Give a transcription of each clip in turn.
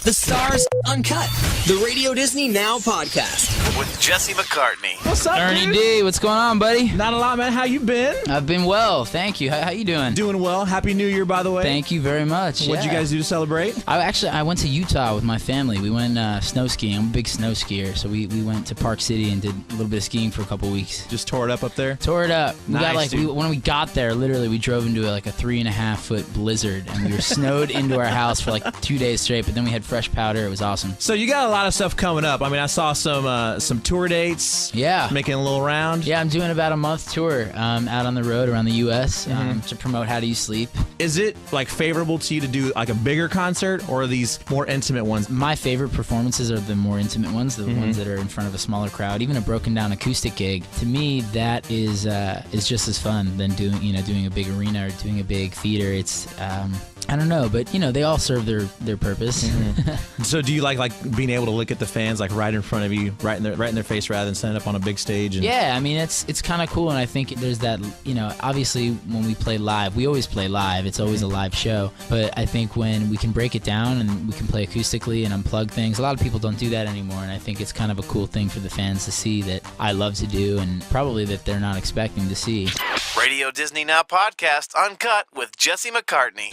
The Stars Uncut, the Radio Disney Now podcast. With Jesse McCartney. What's up, Ernie dude? D, what's going on, buddy? Not a lot, man. How you been? I've been well, thank you. How you doing? Doing well. Happy New Year, by the way. Thank you very much. What'd you guys do to celebrate? I went to Utah with my family. We went snow skiing. I'm a big snow skier, so we went to Park City and did a little bit of skiing for a couple weeks. Just tore it up there? Tore it up. We Nice, got when we got there, literally we drove into a 3.5-foot blizzard, and we were snowed into our house for 2 days straight. But then we had fresh powder. It was awesome. So you got a lot of stuff coming up. I mean, I saw some tour dates. Yeah. Making a little round. Yeah, I'm doing about a month tour out on the road around the U.S. To promote How Do You Sleep. Is it favorable to you to do a bigger concert, or are these more intimate ones? My favorite performances are the more intimate ones, the ones that are in front of a smaller crowd. Even a broken down acoustic gig, to me, that is just as fun than doing a big arena or doing a big theater. It's I don't know, but they all serve their purpose. So do you like being able to look at the fans right in front of you, right in their face, rather than standing up on a big stage? Yeah, I mean it's kind of cool, and I think there's that. Obviously when we play live, we always play live. It's always a live show, but I think when we can break it down and we can play acoustically and unplug things, a lot of people don't do that anymore, and I think it's kind of a cool thing for the fans to see that I love to do, and probably that they're not expecting to see. Radio Disney Now podcast Uncut with Jesse McCartney.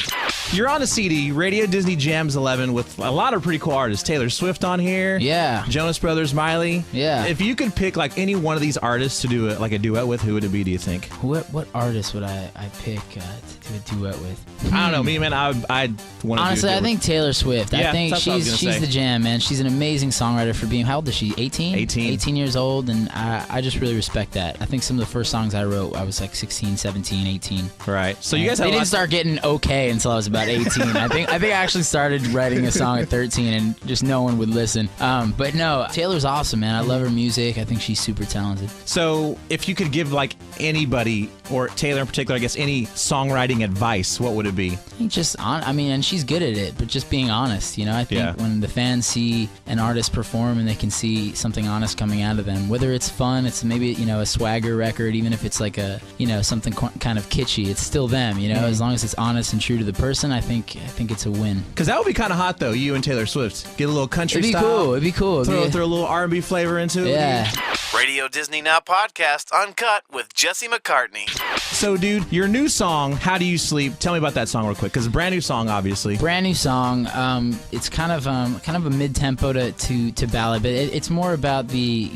You're on a CD, Radio Disney Jams 11, with a lot of pretty cool artists. Taylor Swift on here. Yeah. Jonas Brothers, Miley. Yeah. If you could pick any one of these artists to do a duet with, who would it be, do you think? What artist would I pick to do a duet with? I don't know. Me, man, I'd want to Honestly, I think Taylor Swift. Yeah, I think that's what I was gonna she's say. the jam, man. She's an amazing songwriter for being, how old is she? 18? 18 years old, and I just really respect that. I think some of the first songs I wrote, I was 16, 17, 18. Right. So you guys have They didn't start getting okay until I was about 18. I think I actually started writing a song at 13 and just no one would listen. But no, Taylor's awesome, man. I love her music. I think she's super talented. So if you could give anybody, or Taylor in particular, I guess, any songwriting advice, what would it be? I think and she's good at it, but just being honest, I think when the fans see an artist perform and they can see something honest coming out of them, whether it's fun, it's maybe, a swagger record, even if it's something kind of kitschy, it's still them, as long as it's honest and true to the person, I think it's a win. Because that would be kind of hot, though, you and Taylor Swift. Get a little country style. It'd be cool. Throw a little R&B flavor into it. Yeah. Radio Disney Now podcast Uncut with Jesse McCartney. So, dude, your new song, How Do You Sleep? Tell me about that song real quick, because it's a brand new song, obviously. Brand new song. It's kind of a mid-tempo to ballad, but it's more about the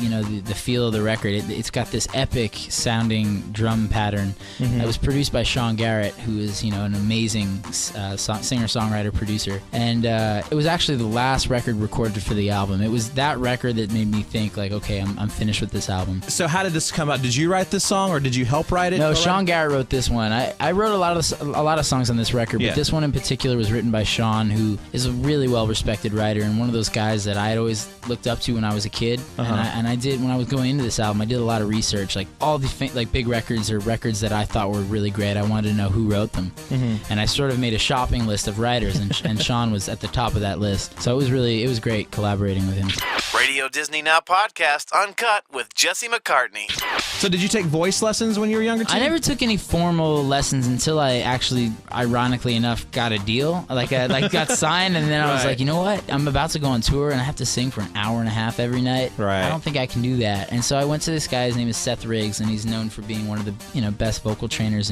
feel of the record. It's got this epic sounding drum pattern. It was produced by Sean Garrett, who is an amazing singer-songwriter producer, and it was actually the last record recorded for the album. It was that record that made me think okay, I'm finished with this album. So how did this come out? Did you write this song, or did you help write it? No, Sean Garrett wrote this one. I wrote a lot of songs on this record, but this one in particular was written by Sean, who is a really well-respected writer and one of those guys that I had always looked up to when I was a kid. And I did, when I was going into this album, I did a lot of research, all the big records or records that I thought were really great. I wanted to know who wrote them, and I sort of made a shopping list of writers, and Sean was at the top of that list. So it was great collaborating with him. Radio Disney Now podcast Uncut with Jesse McCartney. So did you take voice lessons when you were younger, too? I never took any formal lessons until I actually, ironically enough, got a deal. Got signed, and then I was like, you know what? I'm about to go on tour, and I have to sing for an hour and a half every night. Right. I don't think I can do that. And so I went to this guy. His name is Seth Riggs, and he's known for being one of the best vocal trainers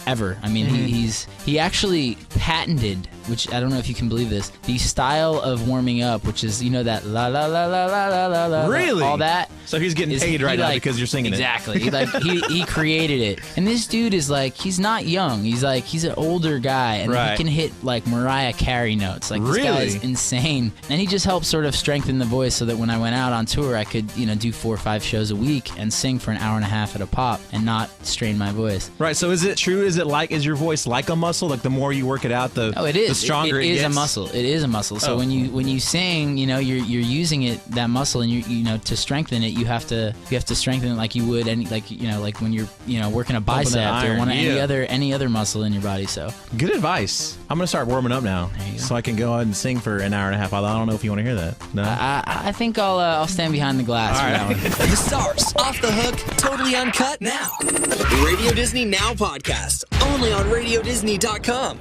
ever. I mean, he actually patented, which I don't know if you can believe this, the style of warming up, which is that la la la la la la la la. Really? All that. So he's getting paid right now because you're singing exactly. He created it. And this dude is he's not young. He's an older guy, and he can hit Mariah Carey notes. This guy's insane. And he just helped sort of strengthen the voice so that when I went out on tour, I could do 4 or 5 shows a week and sing for an hour and a half at a pop and not strain my voice. Right. So is it true? Is your voice like a muscle? The more you work it out, the stronger it gets? It is a muscle. It is a muscle. So when you sing, you're using that muscle, and to strengthen it, you have to strengthen it like you would when you're working a bicep or any other muscle in your body. So good advice. I'm gonna start warming up now, so I can go ahead and sing for an hour and a half. I don't know if you want to hear that. No, I think I'll stand behind the glass for that one. The Stars, Off the Hook, totally uncut now. The Radio Disney Now podcast, only on RadioDisney.com.